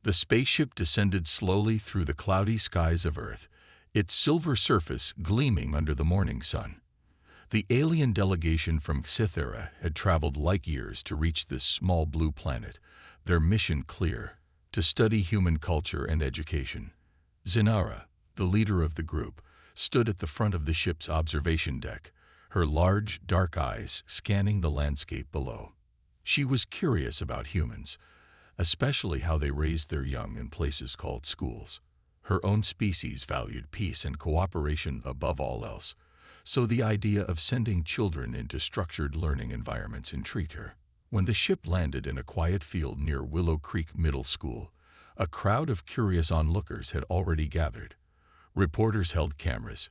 The spaceship descended slowly through the cloudy skies of Earth, its silver surface gleaming under the morning sun. The alien delegation from Cythera had traveled light years to reach this small blue planet, their mission clear: to study human culture and education. Zinara, the leader of the group, stood at the front of the ship's observation deck, her large, dark eyes scanning the landscape below. She was curious about humans, especially how they raised their young in places called schools. Her own species valued peace and cooperation above all else, so the idea of sending children into structured learning environments intrigued her. When the ship landed in a quiet field near Willow Creek Middle School, a crowd of curious onlookers had already gathered. Reporters held cameras,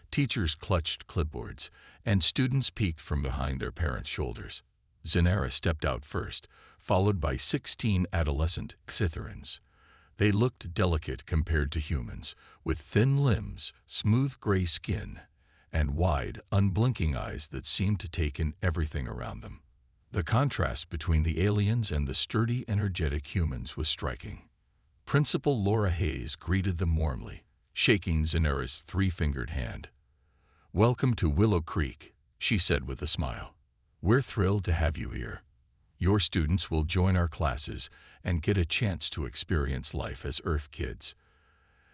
teachers clutched clipboards, and students peeked from behind their parents' shoulders. Zinara stepped out first, followed by 16 adolescent Cytherans. They looked delicate compared to humans, with thin limbs, smooth gray skin, and wide, unblinking eyes that seemed to take in everything around them. The contrast between the aliens and the sturdy, energetic humans was striking. Principal Laura Hayes greeted them warmly, shaking Zinara's three-fingered hand. "Welcome to Willow Creek," she said with a smile. "We're thrilled to have you here. Your students will join our classes and get a chance to experience life as Earth kids."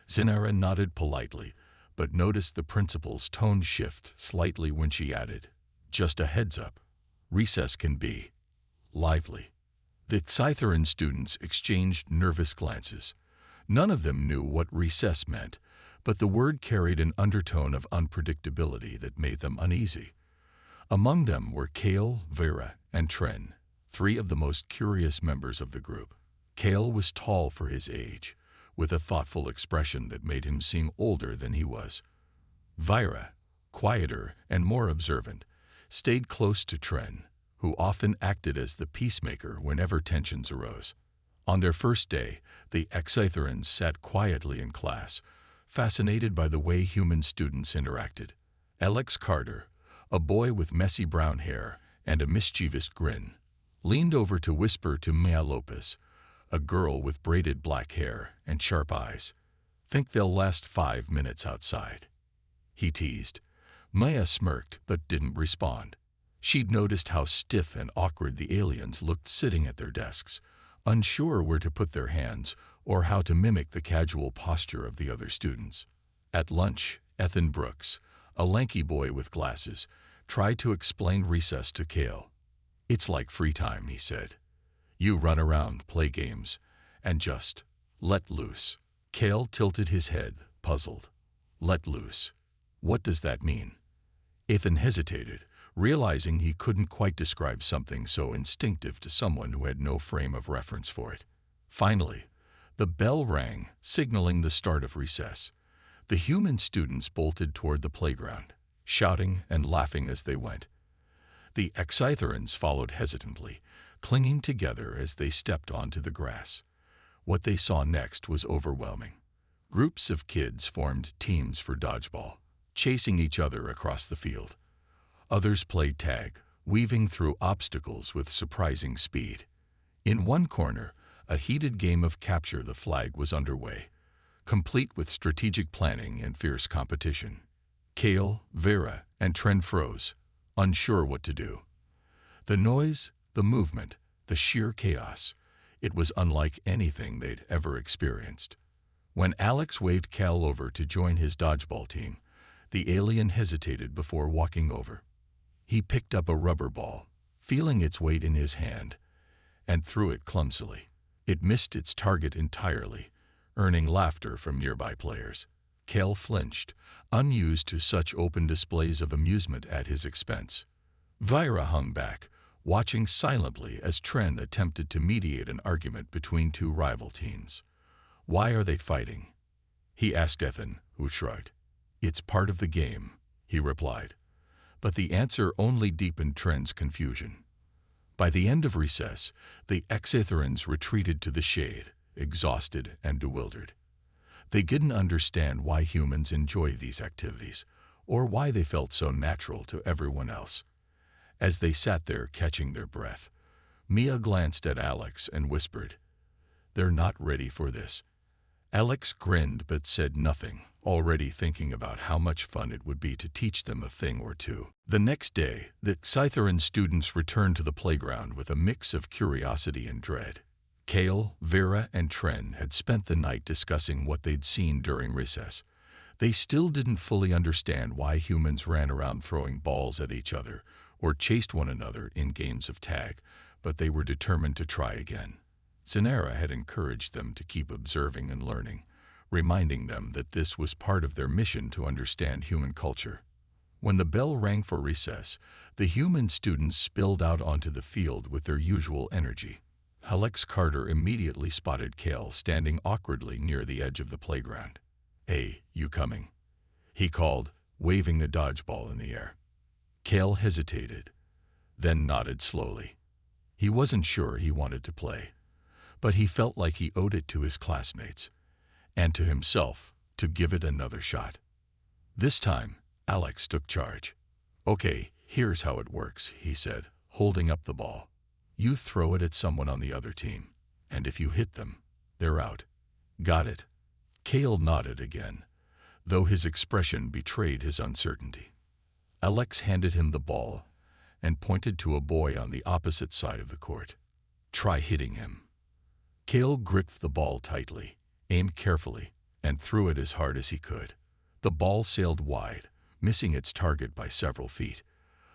Zinara nodded politely, but noticed the principal's tone shift slightly when she added, "Just a heads up, recess can be lively." The Cytheran students exchanged nervous glances. None of them knew what recess meant, but the word carried an undertone of unpredictability that made them uneasy. Among them were Kale, Vera, and Tren, three of the most curious members of the group. Kale was tall for his age, with a thoughtful expression that made him seem older than he was. Vera, quieter and more observant, stayed close to Tren, who often acted as the peacemaker whenever tensions arose. On their first day, the Excytherans sat quietly in class, fascinated by the way human students interacted. Alex Carter, a boy with messy brown hair and a mischievous grin, leaned over to whisper to Maya Lopez, a girl with braided black hair and sharp eyes. "Think they'll last 5 minutes outside?" he teased. Maya smirked but didn't respond. She'd noticed how stiff and awkward the aliens looked sitting at their desks, unsure where to put their hands or how to mimic the casual posture of the other students. At lunch, Ethan Brooks, a lanky boy with glasses, tried to explain recess to Kale. "It's like free time," he said. "You run around, play games, and just let loose." Kale tilted his head, puzzled. "Let loose? What does that mean?" Ethan hesitated, realizing he couldn't quite describe something so instinctive to someone who had no frame of reference for it. Finally, the bell rang, signaling the start of recess. The human students bolted toward the playground, shouting and laughing as they went. The Excytherans followed hesitantly, clinging together as they stepped onto the grass. What they saw next was overwhelming. Groups of kids formed teams for dodgeball, chasing each other across the field. Others played tag, weaving through obstacles with surprising speed. In one corner, a heated game of capture the flag was underway, complete with strategic planning and fierce competition. Kale, Vera, and Tren froze, unsure what to do. The noise, the movement, the sheer chaos, it was unlike anything they'd ever experienced. When Alex waved Cal over to join his dodgeball team, the alien hesitated before walking over. He picked up a rubber ball, feeling its weight in his hand, and threw it clumsily. It missed its target entirely, earning laughter from nearby players. Cal flinched, unused to such open displays of amusement at his expense. Vira hung back, watching silently as Tren attempted to mediate an argument between two rival teams. "Why are they fighting?" he asked Ethan, who shrugged. "It's part of the game," he replied. But the answer only deepened Tren's confusion. By the end of recess, the Excytherans retreated to the shade, exhausted and bewildered. They didn't understand why humans enjoy these activities, or why they felt so natural to everyone else. As they sat there catching their breath, Mia glanced at Alex and whispered, They're not ready for this. Alex grinned but said nothing, already thinking about how much fun it would be to teach them a thing or two. The next day, the Scytheran students returned to the playground with a mix of curiosity and dread. Kale, Vera, and Tren had spent the night discussing what they'd seen during recess. They still didn't fully understand why humans ran around throwing balls at each other or chased one another in games of tag, but they were determined to try again. Zanera had encouraged them to keep observing and learning, reminding them that this was part of their mission to understand human culture. When the bell rang for recess, the human students spilled out onto the field with their usual energy. Alex Carter immediately spotted Kale standing awkwardly near the edge of the playground. "Hey, you coming?" he called, waving the dodgeball in the air. Kale hesitated, then nodded slowly. He wasn't sure he wanted to play, but he felt like he owed it to his classmates, and to himself, to give it another shot. This time, Alex took charge. "Okay, here's how it works," he said, holding up the ball. "You throw it at someone on the other team, and if you hit them, they're out. Got it?" Kale nodded again, though his expression betrayed his uncertainty. Alex handed him the ball and pointed to a boy on the opposite side of the court. "Try hitting him." Kale gripped the ball tightly, aimed carefully, and threw it as hard as he could. The ball sailed wide, missing its target by several feet.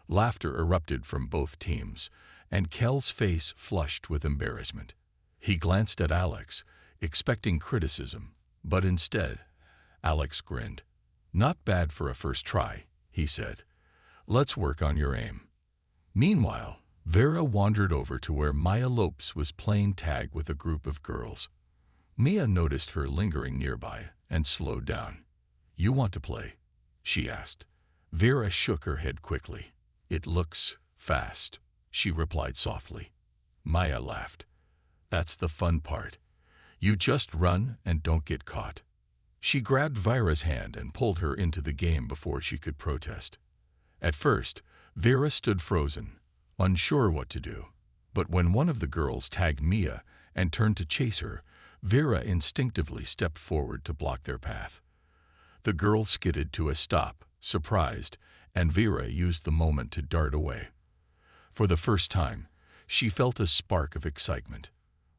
Laughter erupted from both teams, and Kale's face flushed with embarrassment. He glanced at Alex, expecting criticism, but instead, Alex grinned. "Not bad for a first try," he said. "Let's work on your aim." Meanwhile, Vera wandered over to where Maya Lopes was playing tag with a group of girls. Mia noticed her lingering nearby and slowed down. "You want to play?" she asked. Vera shook her head quickly. "It looks fast," she replied softly. Maya laughed. "That's the fun part. You just run and don't get caught." She grabbed Vera's hand and pulled her into the game before she could protest. At first, Vera stood frozen, unsure what to do. But when one of the girls tagged Mia and turned to chase her, Vera instinctively stepped forward to block their path. The girl skidded to a stop, surprised, and Vera used the moment to dart away. For the first time, she felt a spark of excitement.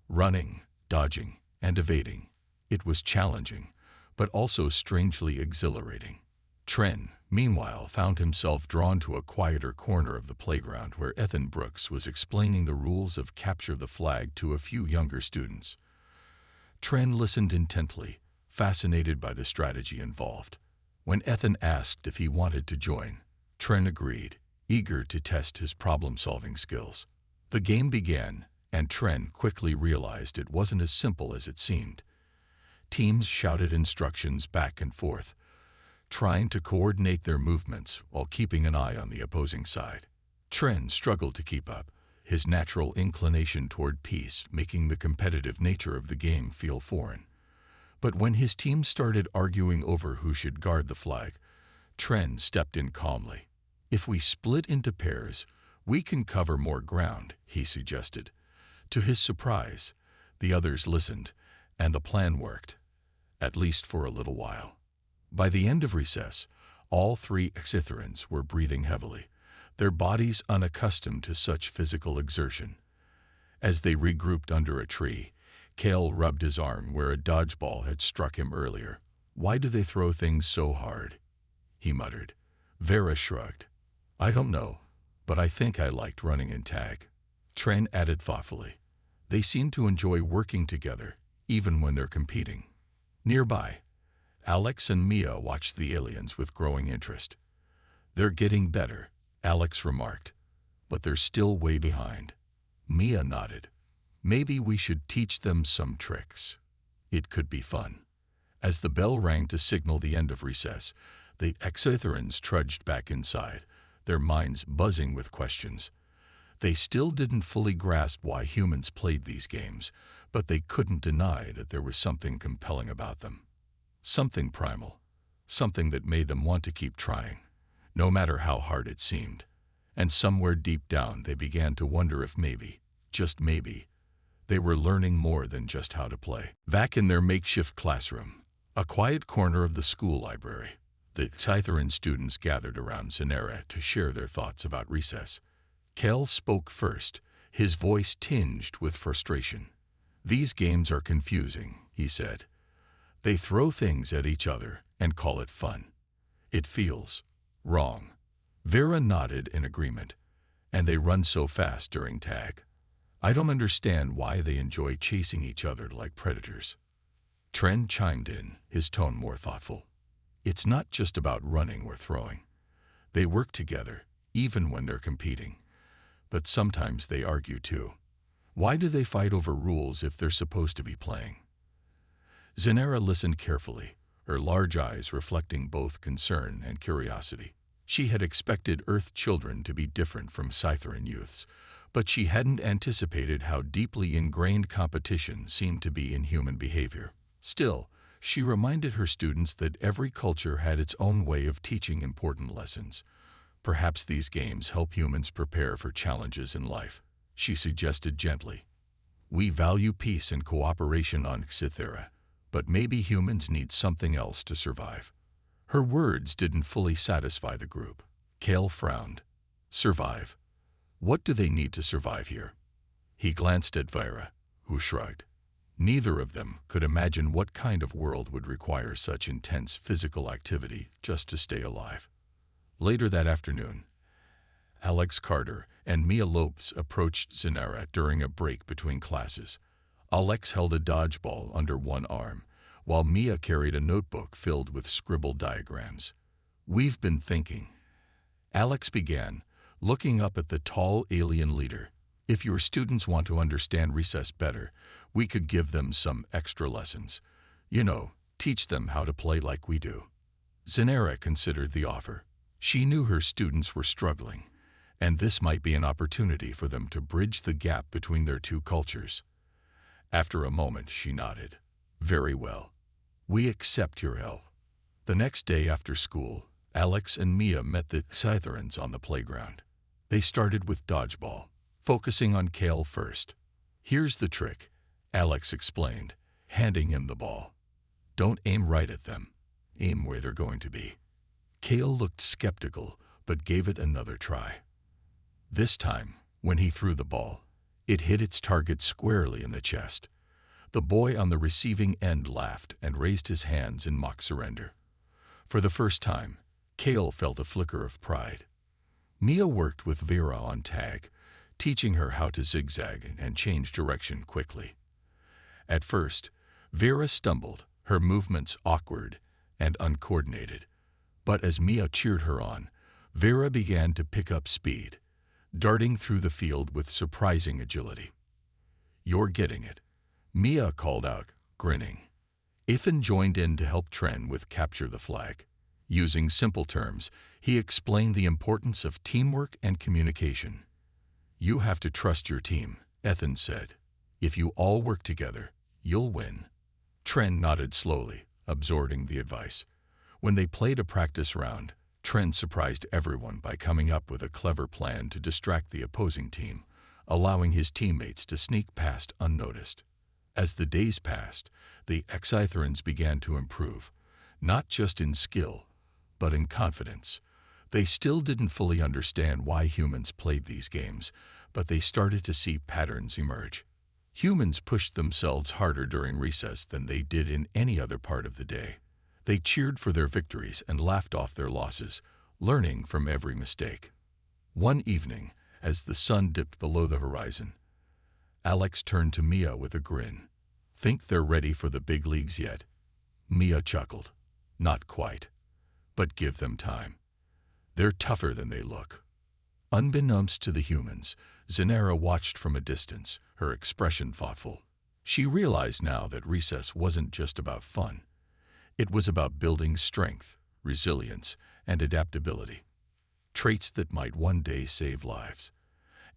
Running, dodging, and evading. It was challenging, but also strangely exhilarating. Tren, meanwhile, found himself drawn to a quieter corner of the playground where Ethan Brooks was explaining the rules of capture the flag to a few younger students. Tren listened intently, fascinated by the strategy involved. When Ethan asked if he wanted to join, Tren agreed, eager to test his problem-solving skills. The game began, and Tren quickly realized it wasn't as simple as it seemed. Teams shouted instructions back and forth, trying to coordinate their movements while keeping an eye on the opposing side. Tren struggled to keep up, his natural inclination toward peace making the competitive nature of the game feel foreign. But when his team started arguing over who should guard the flag, Tren stepped in calmly. "If we split into pairs, we can cover more ground," he suggested. To his surprise, the others listened, and the plan worked, at least for a little while. By the end of recess, all three Exitherans were breathing heavily, their bodies unaccustomed to such physical exertion. As they regrouped under a tree, Kale rubbed his arm where a dodgeball had struck him earlier. "Why do they throw things so hard?" he muttered. Vera shrugged. "I don't know, but I think I liked running in tag." Tren added thoughtfully. "They seem to enjoy working together, even when they're competing." Nearby, Alex and Mia watched the aliens with growing interest. "They're getting better," Alex remarked, "but they're still way behind." Mia nodded. "Maybe we should teach them some tricks. It could be fun." As the bell rang to signal the end of recess, the Exitherans trudged back inside, their minds buzzing with questions. They still didn't fully grasp why humans played these games, but they couldn't deny that there was something compelling about them. Something primal, something that made them want to keep trying, no matter how hard it seemed. And somewhere deep down they began to wonder if maybe, just maybe, They were learning more than just how to play. Back in their makeshift classroom, a quiet corner of the school library, the Scytheran students gathered around Zanera to share their thoughts about recess. Kel spoke first, his voice tinged with frustration. "These games are confusing," he said. "They throw things at each other and call it fun. It feels wrong." Vera nodded in agreement. "And they run so fast during tag. I don't understand why they enjoy chasing each other like predators." Trent chimed in, his tone more thoughtful. "It's not just about running or throwing. They work together, even when they're competing. But sometimes they argue too. Why do they fight over rules if they're supposed to be playing?" Zanera listened carefully, her large eyes reflecting both concern and curiosity. She had expected Earth children to be different from Scytheran youths, but she hadn't anticipated how deeply ingrained competition seemed to be in human behavior. Still, she reminded her students that every culture had its own way of teaching important lessons. Perhaps these games help humans prepare for challenges in life, she suggested gently. "We value peace and cooperation on Cythera, but maybe humans need something else to survive." Her words didn't fully satisfy the group. Kale frowned. "Survive? What do they need to survive here?" He glanced at Vera, who shrugged. Neither of them could imagine what kind of world would require such intense physical activity just to stay alive. Later that afternoon, Alex Carter and Mia Lopes approached Zanera during a break between classes. Alex held a dodgeball under one arm, while Mia carried a notebook filled with scribbled diagrams. "We've been thinking," Alex began, looking up at the tall alien leader. "If your students want to understand recess better, we could give them some extra lessons. You know, teach them how to play like we do." Zanera considered the offer. She knew her students were struggling, and this might be an opportunity for them to bridge the gap between their two cultures. After a moment, she nodded. "Very well. We accept your help." The next day after school, Alex and Mia met the Scytherans on the playground. They started with dodgeball, focusing on Kale first. "Here's the trick," Alex explained, handing him the ball. "Don't aim right at them. Aim where they're going to be." Kale looked skeptical, but gave it another try. This time, when he threw the ball, it hit its target squarely in the chest. The boy on the receiving end laughed and raised his hands in mock surrender. For the first time, Kale felt a flicker of pride. Mia worked with Vera on tag, teaching her how to zigzag and change direction quickly. At first, Vera stumbled, her movements awkward and uncoordinated. But as Mia cheered her on, Vera began to pick up speed, darting through the field with surprising agility. "You're getting it," Mia called out, grinning. Ethan joined in to help Tren with Capture the Flag. Using simple terms, he explained the importance of teamwork and communication. "You have to trust your team," Ethan said. "If you all work together, you'll win." Tren nodded slowly, absorbing the advice. When they played a practice round, Tren surprised everyone by coming up with a clever plan to distract the opposing team, allowing his teammates to sneak past unnoticed. As the days passed, the Scytherans began to improve, not just in skill, but in confidence. They still didn't fully understand why humans played these games, but they started to see patterns emerge. Humans pushed themselves harder during recess than they did in any other part of the day. They cheered for their victories and laughed off their losses, learning from every mistake. One evening, as the sun dipped below the horizon, Alex turned to Mia with a grin. "Think they're ready for the big leagues yet?" Mia chuckled. "Not quite. But give them time. They're tougher than they look." Unbeknownst to the humans, Zanera watched from a distance, her expression thoughtful. She realized now that recess wasn't just about fun. It was about building strength, resilience, and adaptability, traits that might one day save lives.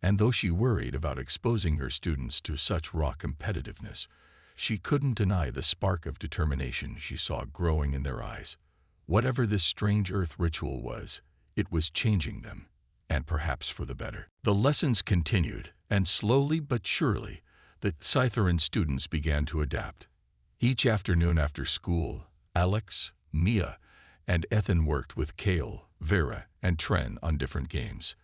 And though she worried about exposing her students to such raw competitiveness, she couldn't deny the spark of determination she saw growing in their eyes. Whatever this strange Earth ritual was, it was changing them, and perhaps for the better. The lessons continued, and slowly but surely, The Scytheran students began to adapt. Each afternoon after school, Alex, Mia, and Ethan worked with Kale, Vera, and Tren on different games,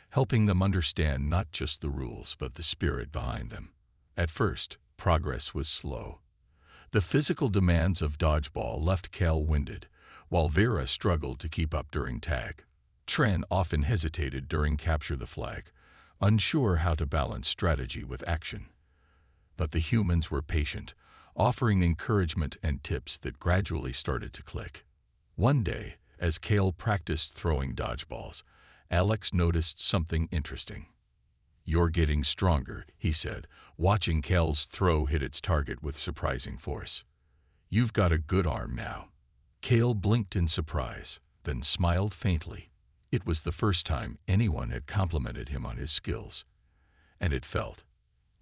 helping them understand not just the rules but the spirit behind them. At first, progress was slow. The physical demands of dodgeball left Kale winded, while Vera struggled to keep up during tag. Tren often hesitated during capture the flag, unsure how to balance strategy with action. But the humans were patient, offering encouragement and tips that gradually started to click. One day, as Kale practiced throwing dodgeballs, Alex noticed something interesting. "You're getting stronger," he said, watching Kale's throw hit its target with surprising force. "You've got a good arm now." Kale blinked in surprise, then smiled faintly. It was the first time anyone had complimented him on his skills, and it felt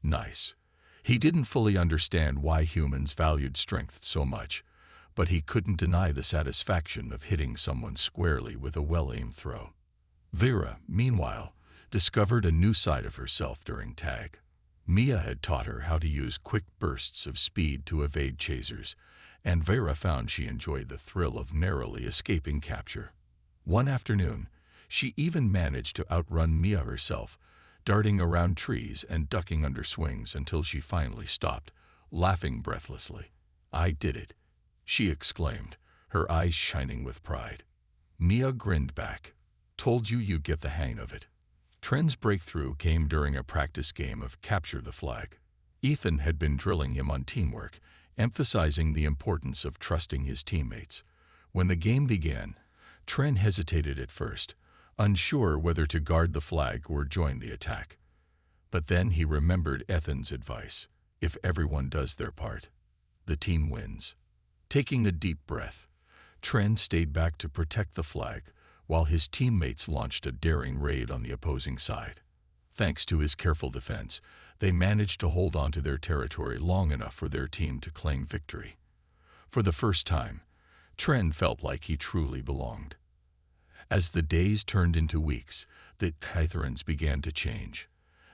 nice. He didn't fully understand why humans valued strength so much, but he couldn't deny the satisfaction of hitting someone squarely with a well-aimed throw. Vera, meanwhile, discovered a new side of herself during tag. Mia had taught her how to use quick bursts of speed to evade chasers, and Vera found she enjoyed the thrill of narrowly escaping capture. One afternoon, she even managed to outrun Mia herself, darting around trees and ducking under swings until she finally stopped, laughing breathlessly. "I did it," she exclaimed, her eyes shining with pride. Mia grinned back. "Told you you'd get the hang of it." Tren's breakthrough came during a practice game of Capture the Flag. Ethan had been drilling him on teamwork, emphasizing the importance of trusting his teammates. When the game began, Tren hesitated at first, unsure whether to guard the flag or join the attack. But then he remembered Ethan's advice: if everyone does their part, the team wins. Taking a deep breath, Tren stayed back to protect the flag, while his teammates launched a daring raid on the opposing side. Thanks to his careful defense, they managed to hold on to their territory long enough for their team to claim victory. For the first time, Tren felt like he truly belonged. As the days turned into weeks, the Scytherans began to change.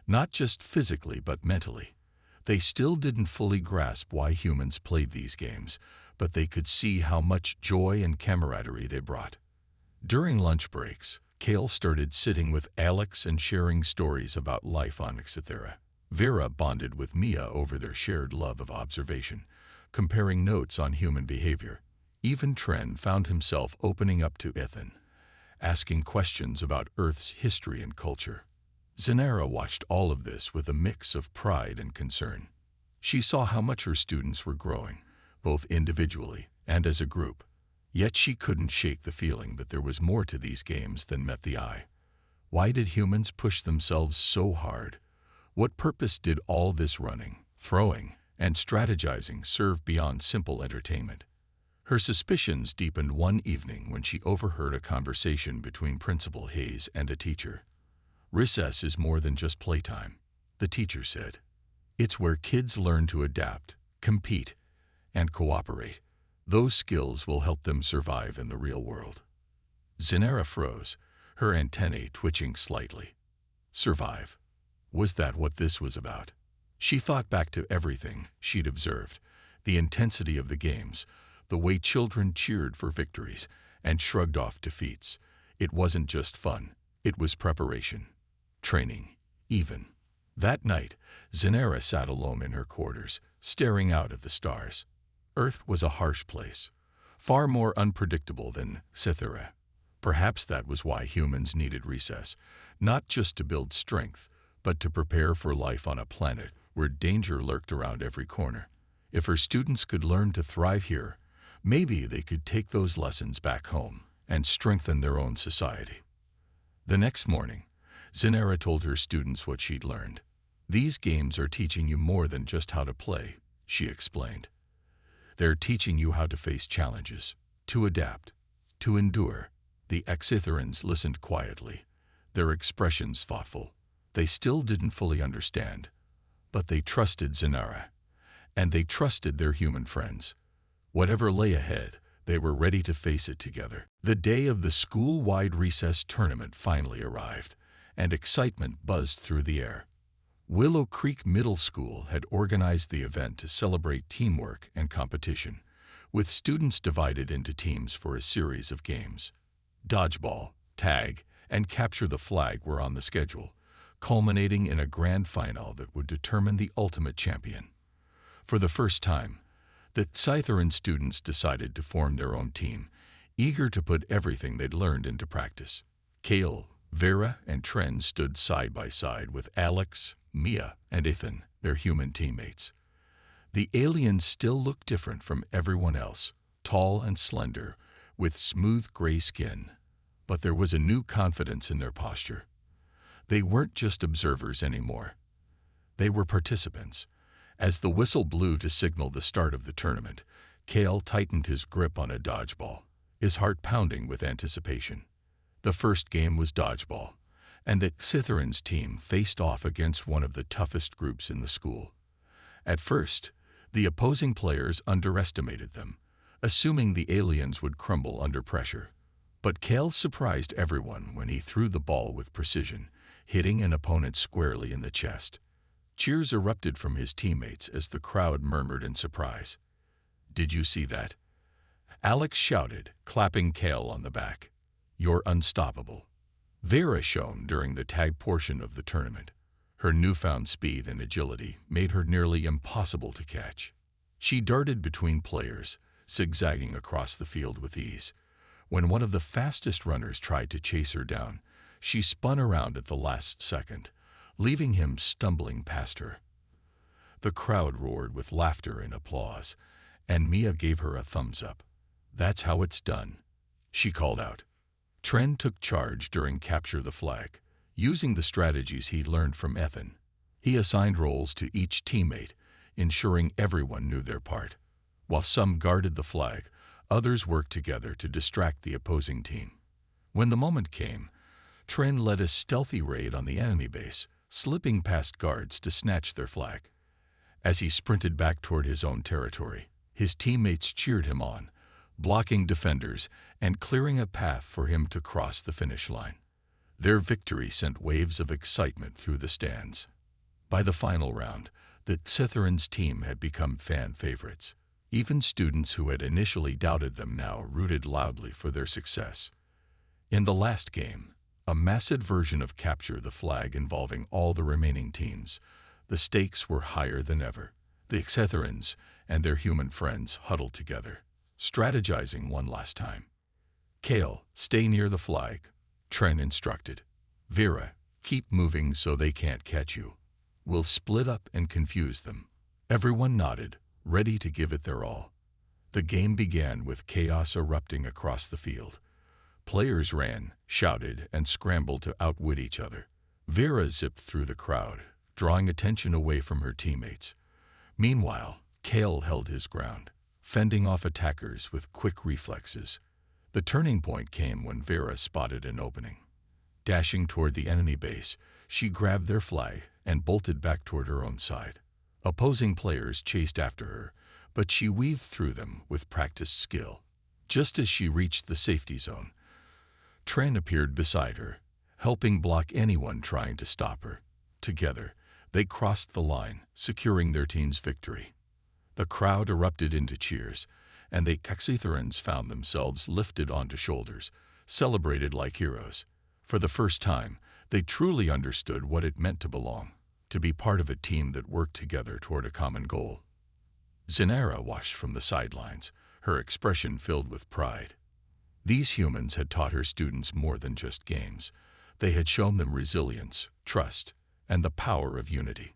Not just physically, but mentally. They still didn't fully grasp why humans played these games, but they could see how much joy and camaraderie they brought. During lunch breaks, Kale started sitting with Alex and sharing stories about life on Ixithera. Vera bonded with Mia over their shared love of observation, comparing notes on human behavior. Even Tren found himself opening up to Ethan, asking questions about Earth's history and culture. Zanara watched all of this with a mix of pride and concern. She saw how much her students were growing, both individually and as a group. Yet she couldn't shake the feeling that there was more to these games than met the eye. Why did humans push themselves so hard? What purpose did all this running, throwing, and strategizing serve beyond simple entertainment? Her suspicions deepened one evening when she overheard a conversation between Principal Hayes and a teacher. "Recess is more than just playtime," the teacher said. "It's where kids learn to adapt, compete, and cooperate. Those skills will help them survive in the real world." Zanara froze, her antennae twitching slightly. Survive? Was that what this was about? She thought back to everything she'd observed, the intensity of the games, the way children cheered for victories and shrugged off defeats. It wasn't just fun, it was preparation, training, even. That night, Zanara sat alone in her quarters, staring out at the stars. Earth was a harsh place, far more unpredictable than Cythera. Perhaps that was why humans needed recess, not just to build strength, but to prepare for life on a planet where danger lurked around every corner. If her students could learn to thrive here, maybe they could take those lessons back home and strengthen their own society. The next morning, Zanara told her students what she'd learned. "These games are teaching you more than just how to play," she explained. "They're teaching you how to face challenges, to adapt, to endure." The Exitherans listened quietly, their expressions thoughtful. They still didn't fully understand, but they trusted Zanara, and they trusted their human friends. Whatever lay ahead, they were ready to face it together. The day of the school-wide recess tournament finally arrived, and excitement buzzed through the air. Willow Creek Middle School had organized the event to celebrate teamwork and competition, with students divided into teams for a series of games. Dodgeball, tag, and capture the flag were on the schedule, culminating in a grand final that would determine the ultimate champion. For the first time, the Scytherin students decided to form their own team, eager to put everything they'd learned into practice. Kale, Vera, and Tren stood side by side with Alex, Mia, and Ethan, their human teammates. The aliens still looked different from everyone else, tall and slender, with smooth gray skin, but there was a new confidence in their posture. They weren't just observers anymore. They were participants. As the whistle blew to signal the start of the tournament, Kale tightened his grip on a dodgeball, his heart pounding with anticipation. The first game was dodgeball, and the Scytherin's team faced off against one of the toughest groups in the school. At first, the opposing players underestimated them, assuming the aliens would crumble under pressure. But Kale surprised everyone when he threw the ball with precision, hitting an opponent squarely in the chest. Cheers erupted from his teammates as the crowd murmured in surprise. "Did you see that?" Alex shouted, clapping Kale on the back. "You're unstoppable." Vera shone during the tag portion of the tournament. Her newfound speed and agility made her nearly impossible to catch. She darted between players, zigzagging across the field with ease. When one of the fastest runners tried to chase her down, she spun around at the last second, leaving him stumbling past her. The crowd roared with laughter and applause, and Mia gave her a thumbs up. "That's how it's done," she called out. Tren took charge during Capture the Flag, using the strategies he learned from Ethan. He assigned roles to each teammate, ensuring everyone knew their part. While some guarded the flag, others worked together to distract the opposing team. When the moment came, Tren led a stealthy raid on the enemy base, slipping past guards to snatch their flag. As he sprinted back toward his own territory, his teammates cheered him on, blocking defenders and clearing a path for him to cross the finish line. Their victory sent waves of excitement through the stands. By the final round, the Scytherin's team had become fan favorites. Even students who had initially doubted them now rooted loudly for their success. In the last game, a massive version of Capture the Flag involving all the remaining teams, the stakes were higher than ever. The Scytherins and their human friends huddled together, strategizing one last time. "Kale, stay near the flag," Tren instructed. "Vera, keep moving so they can't catch you. We'll split up and confuse them." Everyone nodded, ready to give it their all. The game began with chaos erupting across the field. Players ran, shouted, and scrambled to outwit each other. Vera zipped through the crowd, drawing attention away from her teammates. Meanwhile, Kale held his ground, fending off attackers with quick reflexes. The turning point came when Vera spotted an opening. Dashing toward the enemy base, she grabbed their flag and bolted back toward her own side. Opposing players chased after her, but she weaved through them with practiced skill. Just as she reached the safety zone, Tren appeared beside her, helping block anyone trying to stop her. Together, they crossed the line, securing their team's victory. The crowd erupted into cheers, and the Scytherins found themselves lifted onto shoulders, celebrated like heroes. For the first time, they truly understood what it meant to belong, to be part of a team that worked together toward a common goal. Zenara watched from the sidelines, her expression filled with pride. These humans had taught her students more than just games. They had shown them resilience, trust, and the power of unity.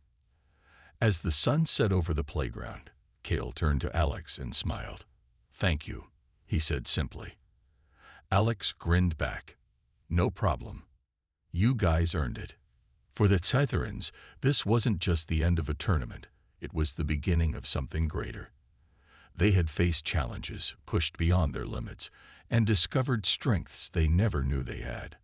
As the sun set over the playground, Kale turned to Alex and smiled. "Thank you," he said simply. Alex grinned back. "No problem. You guys earned it." For the Scytherins, this wasn't just the end of a tournament, it was the beginning of something greater. They had faced challenges, pushed beyond their limits, and discovered strengths they never knew they had.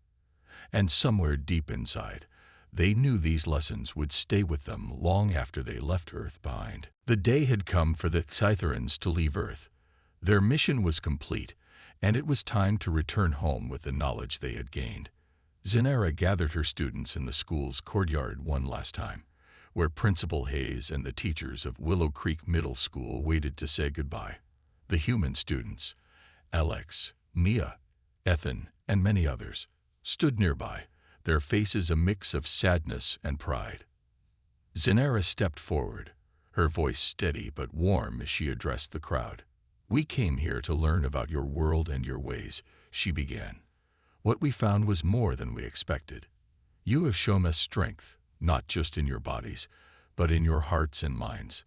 And somewhere deep inside, they knew these lessons would stay with them long after they left Earth behind. The day had come for the Scytherins to leave Earth. Their mission was complete, and it was time to return home with the knowledge they had gained. Zenara gathered her students in the school's courtyard one last time, where Principal Hayes and the teachers of Willow Creek Middle School waited to say goodbye. The human students, Alex, Mia, Ethan, and many others, stood nearby, their faces a mix of sadness and pride. Zenara stepped forward, her voice steady but warm as she addressed the crowd. "We came here to learn about your world and your ways," she began. "What we found was more than we expected. You have shown us strength, not just in your bodies, but in your hearts and minds.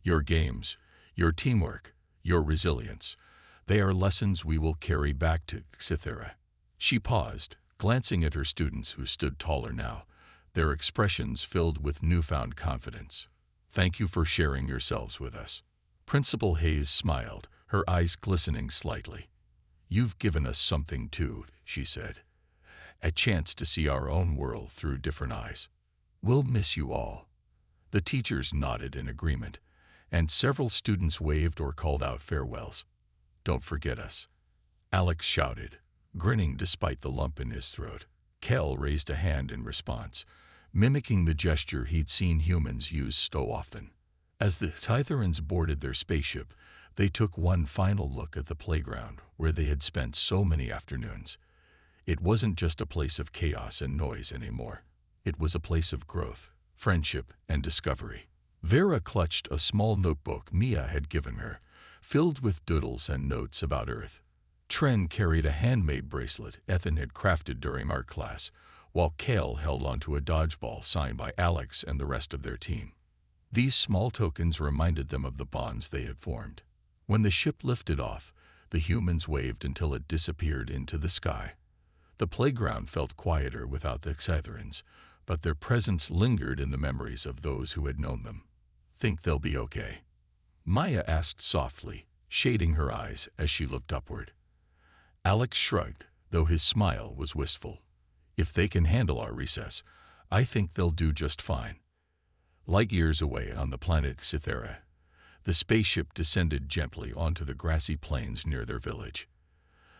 Your games, your teamwork, your resilience, they are lessons we will carry back to Cythera." She paused, glancing at her students who stood taller now, their expressions filled with newfound confidence. "Thank you for sharing yourselves with us." Principal Hayes smiled, her eyes glistening slightly. "You've given us something too," she said. "A chance to see our own world through different eyes. We'll miss you all." The teachers nodded in agreement, and several students waved or called out farewells. "Don't forget us," Alex shouted, grinning despite the lump in his throat. Kel raised a hand in response, mimicking the gesture he'd seen humans use so often. As the Scytherans boarded their spaceship, they took one final look at the playground where they had spent so many afternoons. It wasn't just a place of chaos and noise anymore. It was a place of growth, friendship, and discovery. Vera clutched a small notebook Mia had given her, filled with doodles and notes about Earth. Tren carried a handmade bracelet Ethan had crafted during art class, while Kale held onto a dodgeball signed by Alex and the rest of their team. These small tokens reminded them of the bonds they had formed. When the ship lifted off, the humans waved until it disappeared into the sky. The playground felt quieter without the Scytherans, but their presence lingered in the memories of those who had known them. "Think they'll be okay?" Maya asked softly, shading her eyes as she looked upward. Alex shrugged, though his smile was wistful. "If they can handle our recess, I think they'll do just fine." Light years away on the planet Cythera, the spaceship descended gently onto the grassy plains near their village.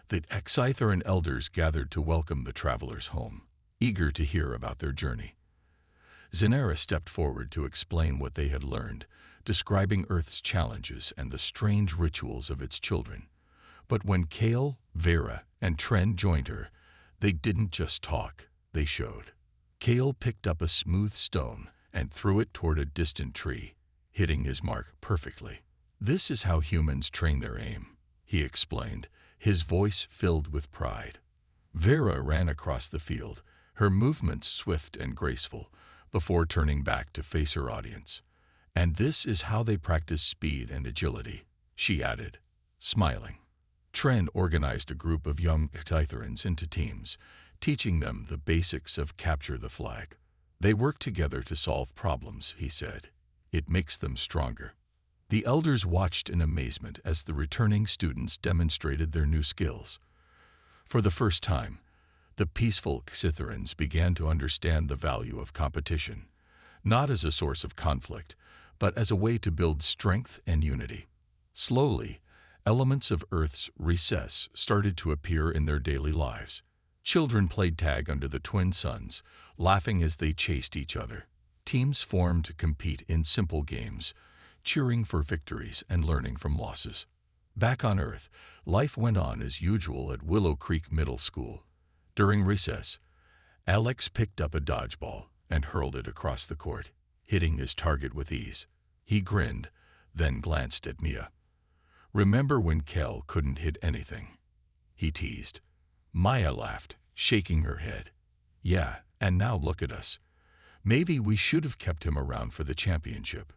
The Scytheran elders gathered to welcome the travelers home, eager to hear about their journey. Zenara stepped forward to explain what they had learned, describing Earth's challenges and the strange rituals of its children. But when Kale, Vera, and Tren joined her, they didn't just talk, they showed. Kale picked up a smooth stone and threw it toward a distant tree, hitting his mark perfectly. "This is how humans train their aim," he explained, his voice filled with pride. Vera ran across the field, her movements swift and graceful, before turning back to face her audience. "And this is how they practice speed and agility," she added, smiling. Tren organized a group of young Scytherans into teams, teaching them the basics of capture the flag. "They work together to solve problems," he said. "It makes them stronger." The elders watched in amazement as the returning students demonstrated their new skills. For the first time, the peaceful Scytherans began to understand the value of competition, not as a source of conflict, but as a way to build strength and unity. Slowly, elements of Earth's recess started to appear in their daily lives. Children played tag under the twin suns, laughing as they chased each other. Teams formed to compete in simple games, cheering for victories and learning from losses. Back on Earth, life went on as usual at Willow Creek Middle School. During recess, Alex picked up a dodgeball and hurled it across the court, hitting his target with ease. He grinned, then glanced at Mia. "Remember when Kel couldn't hit anything?" he teased. Maya laughed, shaking her head. "Yeah, and now look at us. Maybe we should have kept him around for the championship."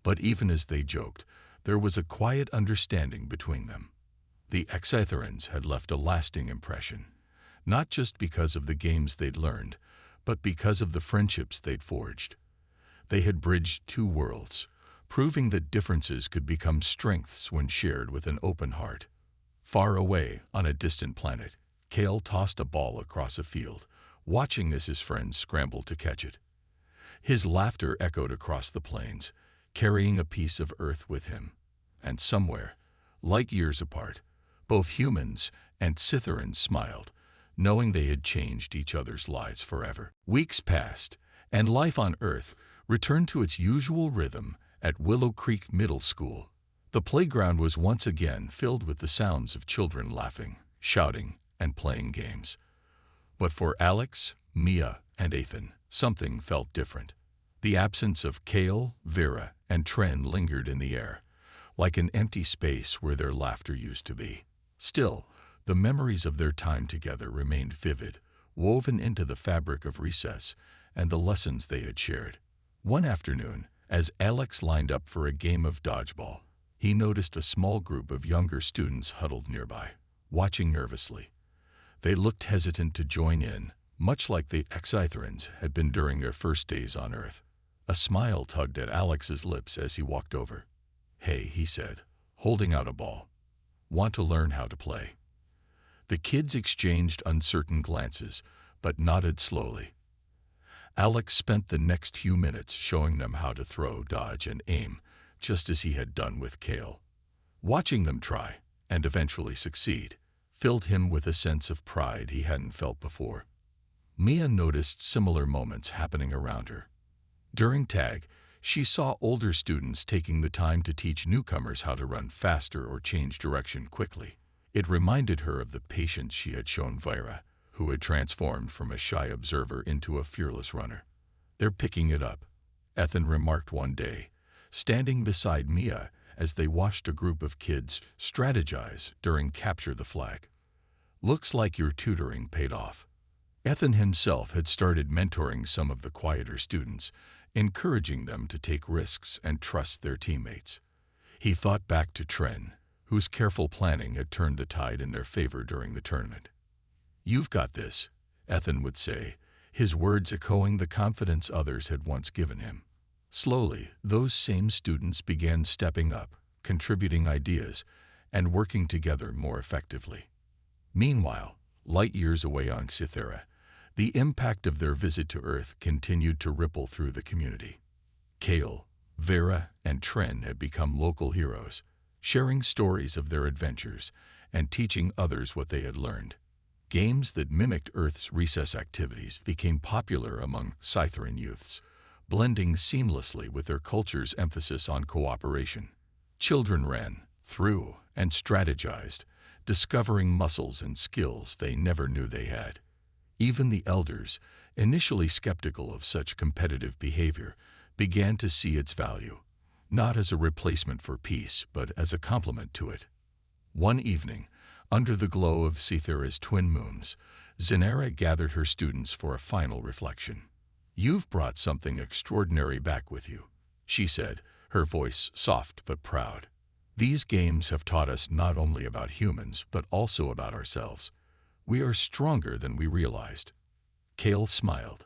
But even as they joked, there was a quiet understanding between them. The Scytherans had left a lasting impression, not just because of the games they'd learned, but because of the friendships they'd forged. They had bridged two worlds, proving that differences could become strengths when shared with an open heart. Far away, on a distant planet, Kale tossed a ball across a field, watching as his friends scrambled to catch it. His laughter echoed across the plains, carrying a piece of Earth with him. And somewhere, light years apart, both humans and Scytherans smiled, knowing they had changed each other's lives forever. Weeks passed, and life on Earth returned to its usual rhythm at Willow Creek Middle School. The playground was once again filled with the sounds of children laughing, shouting, and playing games. But for Alex, Mia, and Ethan, something felt different. The absence of Kale, Vera, and Tren lingered in the air, like an empty space where their laughter used to be. Still, the memories of their time together remained vivid, woven into the fabric of recess and the lessons they had shared. One afternoon, as Alex lined up for a game of dodgeball, he noticed a small group of younger students huddled nearby, watching nervously. They looked hesitant to join in, much like the Exitherans had been during their first days on Earth. A smile tugged at Alex's lips as he walked over. "Hey," he said, holding out a ball. "Want to learn how to play?" The kids exchanged uncertain glances, but nodded slowly. Alex spent the next few minutes showing them how to throw, dodge, and aim, just as he had done with Kale. Watching them try, and eventually succeed, filled him with a sense of pride he hadn't felt before. Mia noticed similar moments happening around her. During tag, she saw older students taking the time to teach newcomers how to run faster or change direction quickly. It reminded her of the patience she had shown Vera, who had transformed from a shy observer into a fearless runner. "They're picking it up," Ethan remarked one day, standing beside Mia as they watched a group of kids strategize during Capture the Flag. "Looks like your tutoring paid off." Ethan himself had started mentoring some of the quieter students, encouraging them to take risks and trust their teammates. He thought back to Tren, whose careful planning had turned the tide in their favor during the tournament. "You've got this," Ethan would say, his words echoing the confidence others had once given him. Slowly, those same students began stepping up, contributing ideas, and working together more effectively. Meanwhile, light years away on Cythera, the impact of their visit to Earth continued to ripple through the community. Kale, Vera, and Tren had become local heroes, sharing stories of their adventures and teaching others what they had learned. Games that mimicked Earth's recess activities became popular among Scytheran youths, blending seamlessly with their culture's emphasis on cooperation. Children ran, threw, and strategized, discovering muscles and skills they never knew they had. Even the elders, initially skeptical of such competitive behavior, began to see its value, not as a replacement for peace, but as a complement to it. One evening, under the glow of Cythera's twin moons, Zenera gathered her students for a final reflection. "You've brought something extraordinary back with you," she said, her voice soft but proud. "These games have taught us not only about humans, but also about ourselves. We are stronger than we realized." Kale smiled,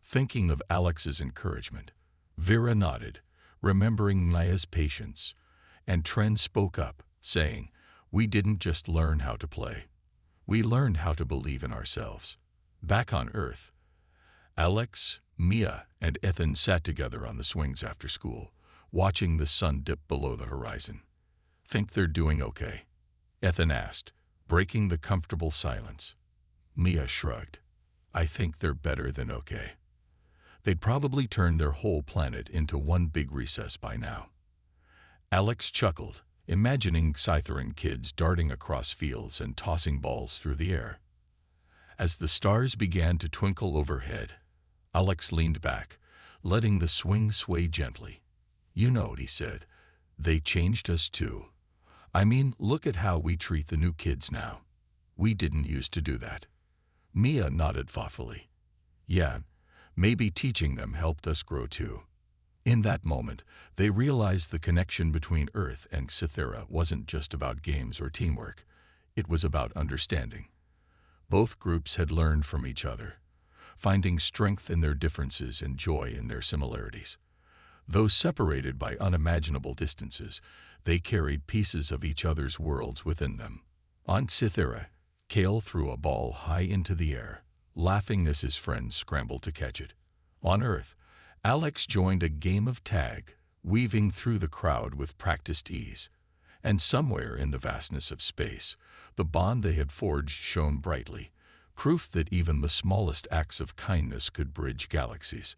thinking of Alex's encouragement. Vera nodded, remembering Naya's patience, and Tren spoke up, saying, "We didn't just learn how to play. We learned how to believe in ourselves." Back on Earth, Alex, Mia, and Ethan sat together on the swings after school, watching the sun dip below the horizon. "Think they're doing okay?" Ethan asked, breaking the comfortable silence. Mia shrugged. "I think they're better than okay. They'd probably turn their whole planet into one big recess by now." Alex chuckled, imagining Scytheran kids darting across fields and tossing balls through the air. As the stars began to twinkle overhead, Alex leaned back, letting the swing sway gently. "You know," he said, "they changed us too. I mean, look at how we treat the new kids now. We didn't used to do that." Mia nodded thoughtfully. "Yeah, maybe teaching them helped us grow too." In that moment, they realized the connection between Earth and Cythera wasn't just about games or teamwork. It was about understanding. Both groups had learned from each other, finding strength in their differences and joy in their similarities. Though separated by unimaginable distances, they carried pieces of each other's worlds within them. On Cythera, Kale threw a ball high into the air, laughing as his friends scrambled to catch it. On Earth, Alex joined a game of tag, weaving through the crowd with practiced ease. And somewhere in the vastness of space, the bond they had forged shone brightly, proof that even the smallest acts of kindness could bridge galaxies.